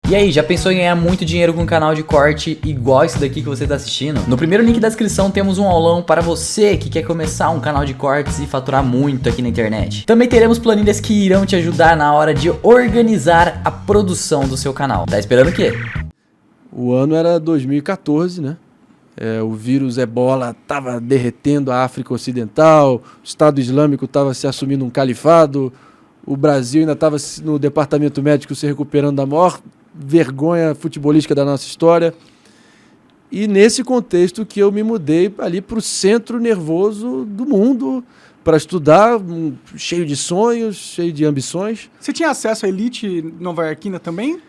E aí, já pensou em ganhar muito dinheiro com um canal de corte igual esse daqui que você está assistindo? No primeiro link da descrição temos um aulão para você que quer começar um canal de cortes e faturar muito aqui na internet. Também teremos planilhas que irão te ajudar na hora de organizar a produção do seu canal. Tá esperando o quê? O ano era 2014, né? O vírus Ebola estava derretendo a África Ocidental, o Estado Islâmico estava se assumindo um califado, o Brasil ainda estava no departamento médico se recuperando da maior vergonha futebolística da nossa história. E nesse contexto que eu me mudei ali para o centro nervoso do mundo para estudar, cheio de sonhos, cheio de ambições. Você tinha acesso à elite nova-iorquina também?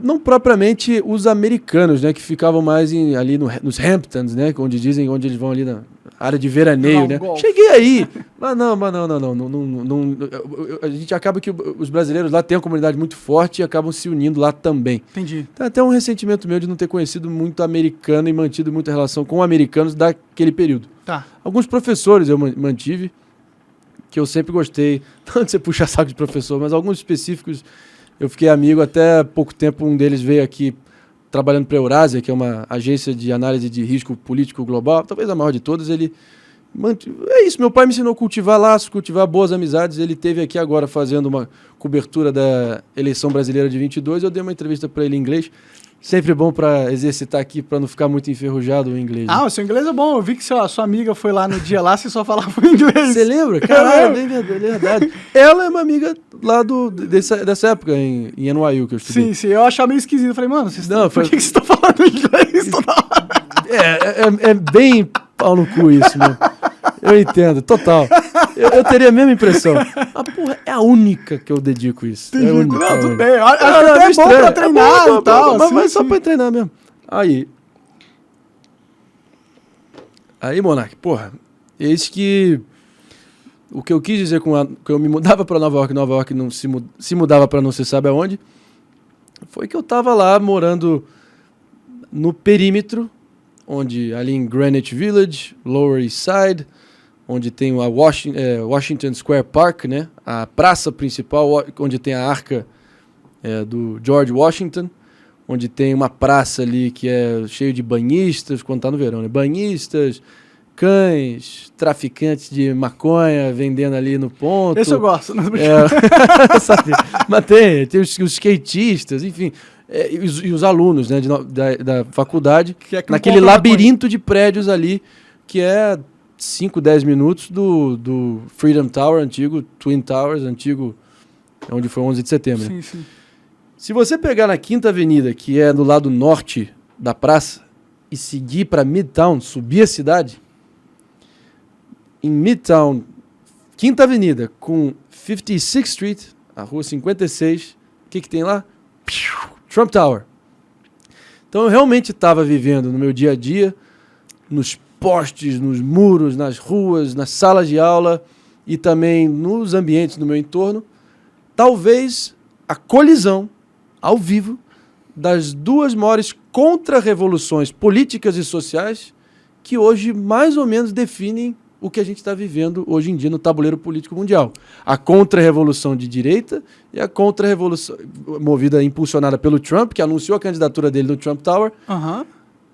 Não propriamente os americanos, né, que ficavam mais ali nos Hamptons, né, onde eles vão ali na área de veraneio, né? Cheguei aí, mas não. A gente acaba que os brasileiros lá têm uma comunidade muito forte e acabam se unindo lá também. Entendi. Tem até um ressentimento meu de não ter conhecido muito americano e mantido muita relação com americanos daquele período. Tá. Alguns professores eu mantive, que eu sempre gostei, não de você puxar saco de professor, mas alguns específicos eu fiquei amigo até pouco tempo. Um deles veio aqui trabalhando para a Eurásia, que é uma agência de análise de risco político global, talvez a maior de todas. É isso, meu pai me ensinou a cultivar laços, cultivar boas amizades. Ele esteve aqui agora fazendo uma cobertura da eleição brasileira de 22. Eu dei uma entrevista para ele em inglês. Sempre bom para exercitar aqui, para não ficar muito enferrujado o inglês. Ah, o seu inglês é bom. Eu vi que sua amiga foi lá no dia lá, você só falava inglês. Você lembra? Caralho, é verdade. Ela é uma amiga lá dessa época, em NYU, que eu estudei. Sim. Eu achava meio esquisito. Eu falei, mano, por que você está falando inglês toda hora? É bem pau no cu isso, mano. Eu entendo, total. Eu teria a mesma impressão. Mas, porra, é a única que eu dedico isso. Entendi. É a única, não, tudo única. bem. Acho que até é bom pra treinar e tal. Mas só pra treinar mesmo. Aí, Monark, porra, eis que o que eu quis dizer que eu me mudava pra Nova York não se mudava pra não se sabe aonde, foi que eu tava lá morando no perímetro, onde ali em Greenwich Village, Lower East Side, onde tem a Washington Square Park, né? A praça principal, onde tem a arca do George Washington, onde tem uma praça ali que é cheio de banhistas, quando tá no verão, né? Banhistas, cães, traficantes de maconha vendendo ali no ponto. Esse eu gosto. Mas tem os skatistas, enfim, e os alunos, né, da faculdade, naquele labirinto de prédios ali, que é 5, 10 minutos do Freedom Tower, antigo Twin Towers, antigo, onde foi 11 de setembro. Sim, né? sim. Se você pegar na Quinta Avenida, que é do lado norte da praça, e seguir para Midtown, subir a cidade, em Midtown, Quinta Avenida, com 56th Street, a rua 56, o que tem lá? Trump Tower. Então eu realmente estava vivendo no meu dia a dia, nos postes, nos muros, nas ruas, nas salas de aula e também nos ambientes do meu entorno, talvez a colisão ao vivo das duas maiores contra-revoluções políticas e sociais que hoje mais ou menos definem o que a gente está vivendo hoje em dia no tabuleiro político mundial. A contra-revolução de direita e a contra-revolução impulsionada pelo Trump, que anunciou a candidatura dele no Trump Tower,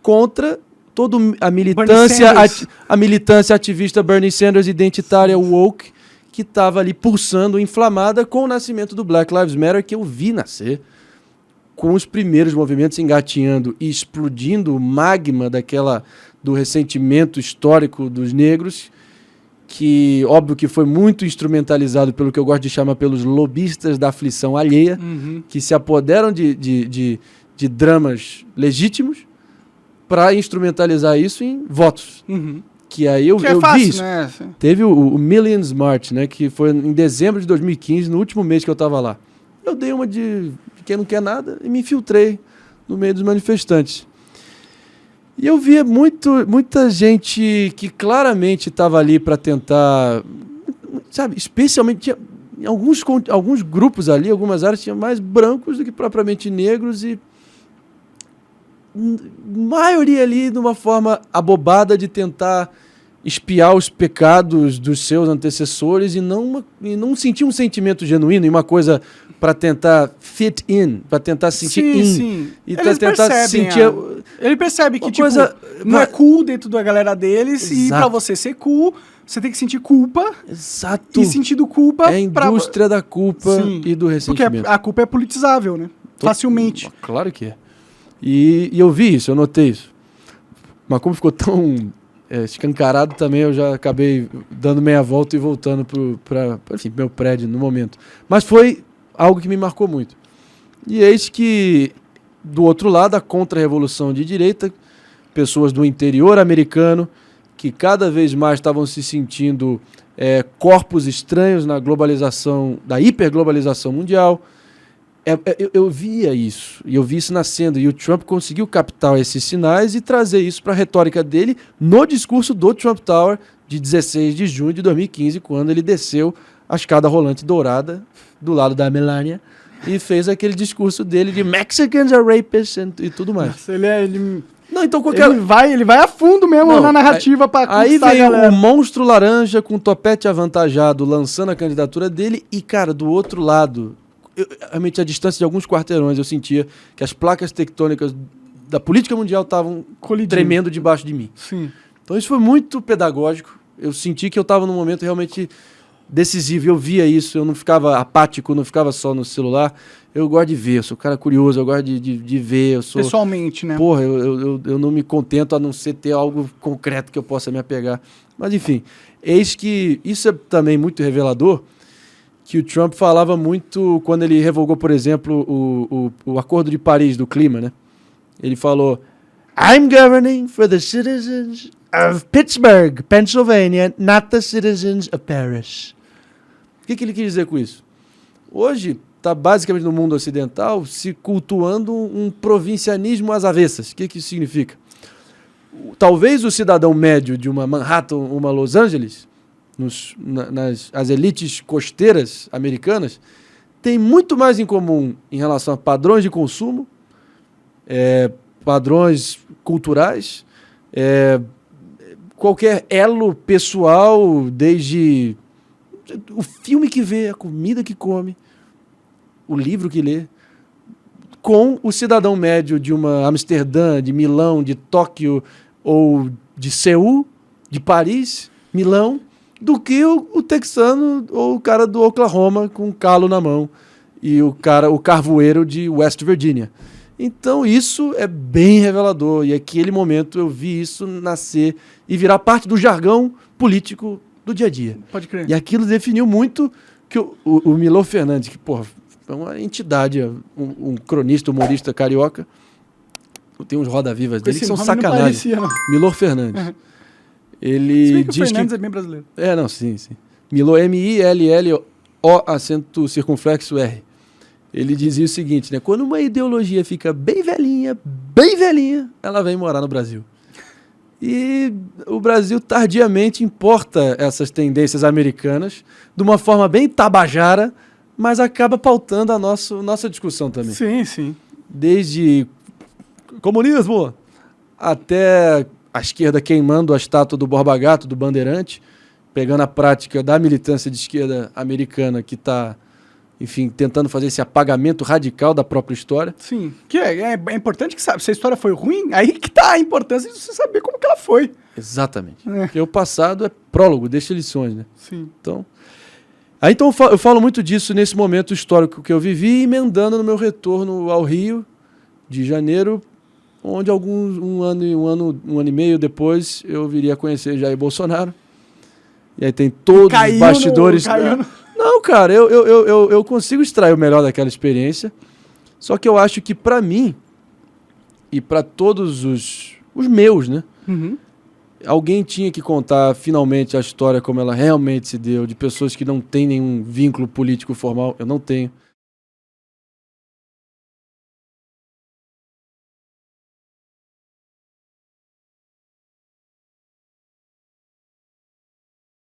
contra toda a militância ativista Bernie Sanders, identitária woke, que estava ali pulsando, inflamada com o nascimento do Black Lives Matter, que eu vi nascer, com os primeiros movimentos engatinhando e explodindo o magma do ressentimento histórico dos negros, que óbvio que foi muito instrumentalizado pelo que eu gosto de chamar pelos lobistas da aflição alheia, que se apoderam de dramas legítimos para instrumentalizar isso em votos. Que aí eu fácil, vi isso. Né? Teve o Millions March, né, que foi em dezembro de 2015, no último mês que eu estava lá. Eu dei uma de quem não quer nada e me infiltrei no meio dos manifestantes. E eu via muita gente que claramente estava ali para tentar, sabe, especialmente tinha alguns grupos ali, algumas áreas tinham mais brancos do que propriamente negros e maioria ali de uma forma abobada de tentar espiar os pecados dos seus antecessores e não sentir um sentimento genuíno e uma coisa para tentar fit in, para tentar sentir Sim. E para tentar sentir... Ele percebe que, coisa, não é cool dentro da galera deles. Exato. E pra você ser cool, você tem que sentir culpa. Exato. E sentindo culpa... É a indústria da culpa e do ressentimento. Porque a culpa é politizável, né? Facilmente. Claro que é. E eu vi isso, eu notei isso. Mas como ficou tão escancarado também, eu já acabei dando meia volta e voltando para meu prédio no momento. Mas foi algo que me marcou muito. E eis que, do outro lado, a contra-revolução de direita, pessoas do interior americano, que cada vez mais estavam se sentindo corpos estranhos na globalização, da hiperglobalização mundial. Eu via isso, e eu vi isso nascendo, e o Trump conseguiu captar esses sinais e trazer isso para a retórica dele no discurso do Trump Tower de 16 de junho de 2015, quando ele desceu a escada rolante dourada do lado da Melania e fez aquele discurso dele de Mexicans are rapists e tudo mais. Nossa, ele vai a fundo mesmo na narrativa para aí vem o monstro laranja com o topete avantajado lançando a candidatura dele e, cara, do outro lado... realmente, a distância de alguns quarteirões, eu sentia que as placas tectônicas da política mundial estavam tremendo debaixo de mim. Sim. Então isso foi muito pedagógico. Eu senti que eu estava num momento realmente decisivo. Eu via isso, eu não ficava apático, não ficava só no celular. Eu gosto de ver, eu sou um cara curioso, eu gosto de ver. Eu sou... Pessoalmente, né? Porra, eu não me contento a não ser ter algo concreto que eu possa me apegar. Mas enfim, eis que isso é também muito revelador, que o Trump falava muito quando ele revogou, por exemplo, o Acordo de Paris do clima, né? Ele falou, I'm governing for the citizens of Pittsburgh, Pennsylvania, not the citizens of Paris. O que ele quis dizer com isso? Hoje, está basicamente no mundo ocidental se cultuando um provincianismo às avessas. O que isso significa? Talvez o cidadão médio de uma Manhattan, uma Los Angeles... as elites costeiras americanas têm muito mais em comum em relação a padrões de consumo, padrões culturais, qualquer elo pessoal, desde o filme que vê, a comida que come, o livro que lê, com o cidadão médio de uma Amsterdã, de Milão, de Tóquio, ou de Seul, de Paris, Milão, do que o texano ou o cara do Oklahoma com um calo na mão e o carvoeiro de West Virginia. Então isso é bem revelador, e naquele momento eu vi isso nascer e virar parte do jargão político do dia a dia. Pode crer. E aquilo definiu muito que o Milor Fernandes, que porra, é uma entidade, um cronista, humorista carioca, tem uns roda-vivas dele que são sacanagem. Milor Fernandes. Ele diz que... Fernandes é bem brasileiro. Não, sim. Milor, M-I-L-L-O, acento circunflexo R. Ele dizia o seguinte, né? Quando uma ideologia fica bem velhinha, ela vem morar no Brasil. E o Brasil tardiamente importa essas tendências americanas de uma forma bem tabajara, mas acaba pautando a nossa discussão também. Sim. Desde comunismo até... a esquerda queimando a estátua do Borba Gato, do Bandeirante, pegando a prática da militância de esquerda americana que está, enfim, tentando fazer esse apagamento radical da própria história. Sim, que é importante que sabe, se a história foi ruim, aí que está a importância de você saber como que ela foi. Exatamente. Porque o passado é prólogo, deixa lições, né? Sim. Então eu falo muito disso nesse momento histórico que eu vivi, emendando no meu retorno ao Rio de janeiro, onde um ano e meio depois eu viria a conhecer Jair Bolsonaro. E aí tem todos os bastidores. Não, cara, eu consigo extrair o melhor daquela experiência. Só que eu acho que para mim e para todos os meus, né? Uhum. Alguém tinha que contar finalmente a história como ela realmente se deu, de pessoas que não têm nenhum vínculo político formal. Eu não tenho.